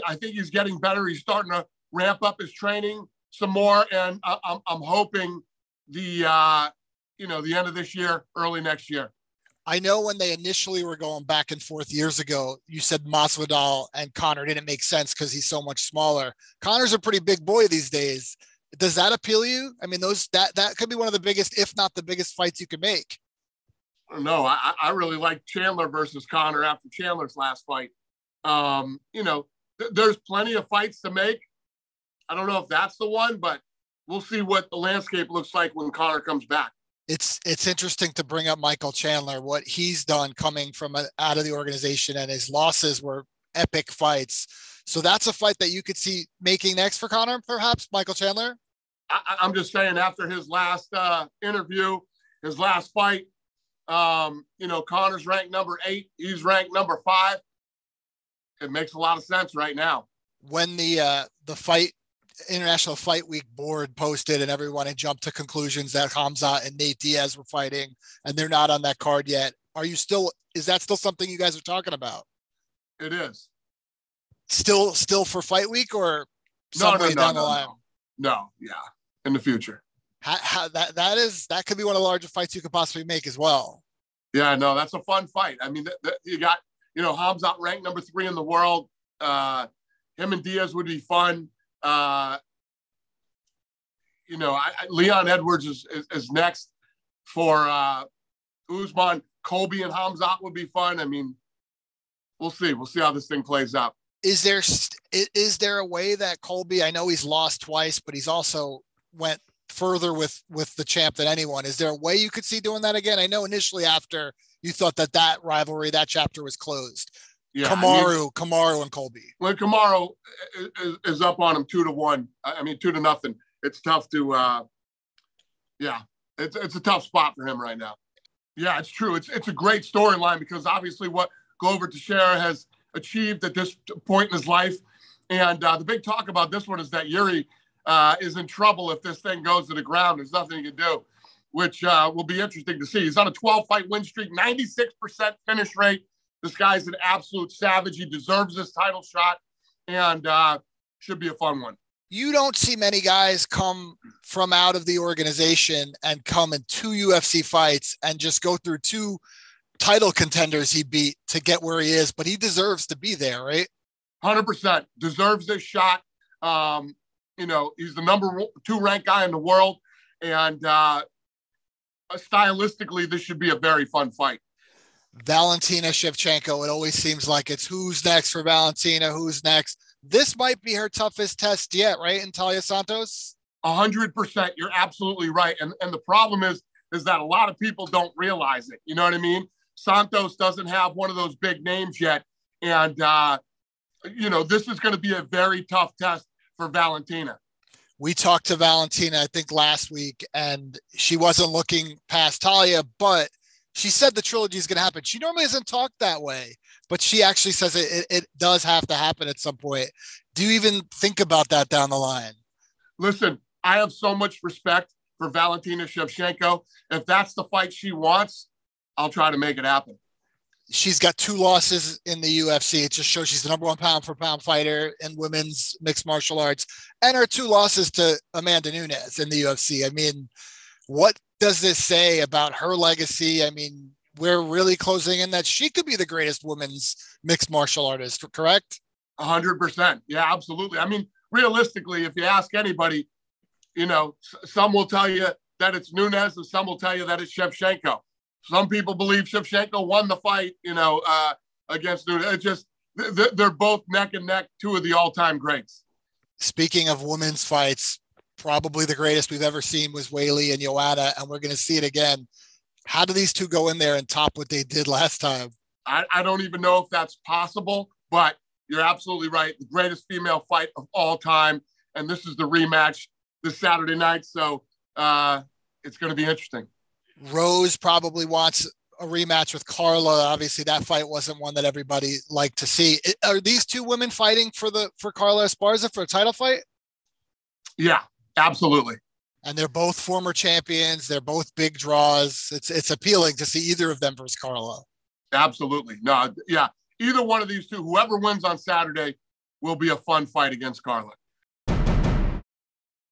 I think he's getting better. He's starting to ramp up his training some more, and I'm hoping the end of this year, early next year. I know when they initially were going back and forth years ago, you said Masvidal and Conor didn't make sense because he's so much smaller. Conor's a pretty big boy these days. Does that appeal to you? I mean, that could be one of the biggest, if not the biggest, fights you could make. No, I really like Chandler versus Conor after Chandler's last fight. There's plenty of fights to make. I don't know if that's the one, but we'll see what the landscape looks like when Conor comes back. It's interesting to bring up Michael Chandler, what he's done coming from out of the organization, and his losses were epic fights. So that's a fight that you could see making next for Conor, perhaps, Michael Chandler? I'm just saying, after his last interview, his last fight, Conor's ranked number 8. He's ranked number 5. It makes a lot of sense right now. When the International Fight Week board posted and everyone had jumped to conclusions that Khamzat and Nate Diaz were fighting and they're not on that card yet, is that still something you guys are talking about? It is. Still for Fight Week, or down the line? No, yeah, in the future. That could be one of the larger fights you could possibly make as well. Yeah, no, that's a fun fight. I mean, you got, Khamzat ranked number 3 in the world. Him and Diaz would be fun. Leon Edwards is next for Usman. Colby and Khamzat would be fun. I mean, we'll see. We'll see how this thing plays out. Is there a way that Colby, I know he's lost twice, but he's also went further with the champ than anyone. Is there a way you could see doing that again? I know initially after you thought that rivalry, that chapter was closed. Yeah, Kamaru and Colby. When Kamaru is up on him 2-1, 2-0, it's tough to, it's a tough spot for him right now. Yeah, it's true. It's a great storyline because obviously what Glover Teixeira has achieved at this point in his life. And the big talk about this one is that Jiri is in trouble if this thing goes to the ground. There's nothing he can do, which will be interesting to see. He's on a 12-fight win streak, 96% finish rate. This guy's an absolute savage. He deserves this title shot, and should be a fun one. You don't see many guys come from out of the organization and come in 2 UFC fights and just go through 2 title contenders he beat to get where he is, but he deserves to be there, right? 100% deserves this shot. He's the number 2 ranked guy in the world, and stylistically, this should be a very fun fight. Valentina Shevchenko, it always seems like it's who's next for Valentina, who's next. This might be her toughest test yet, right, in Taila Santos? 100%. You're absolutely right. And the problem is that a lot of people don't realize it. You know what I mean? Santos doesn't have one of those big names yet. And, this is going to be a very tough test for Valentina. We talked to Valentina, I think, last week, and she wasn't looking past Talia, but she said the trilogy is going to happen. She normally doesn't talk that way, but she actually says it does have to happen at some point. Do you even think about that down the line? Listen, I have so much respect for Valentina Shevchenko. If that's the fight she wants, I'll try to make it happen. She's got 2 losses in the UFC. It just shows she's the number 1 pound-for-pound fighter in women's mixed martial arts, and her 2 losses to Amanda Nunes in the UFC. I mean, what does this say about her legacy? I mean, we're really closing in that she could be the greatest women's mixed martial artist, correct? 100%. Yeah, absolutely. I mean, realistically, if you ask anybody, some will tell you that it's Nunes and some will tell you that it's Shevchenko. Some people believe Shevchenko won the fight, against Nunes. It's just, they're both neck and neck, 2 of the all-time greats. Speaking of women's fights, probably the greatest we've ever seen was Weili and Joanna, and we're going to see it again. How do these 2 go in there and top what they did last time? I don't even know if that's possible, but you're absolutely right. The greatest female fight of all time, and this is the rematch this Saturday night, so it's going to be interesting. Rose probably wants a rematch with Carla. Obviously, that fight wasn't one that everybody liked to see. Are these 2 women fighting for Carla Esparza for a title fight? Yeah. Absolutely. And they're both former champions. They're both big draws. It's appealing to see either of them versus Carla. Absolutely. No, yeah. Either one of these 2, whoever wins on Saturday, will be a fun fight against Carla.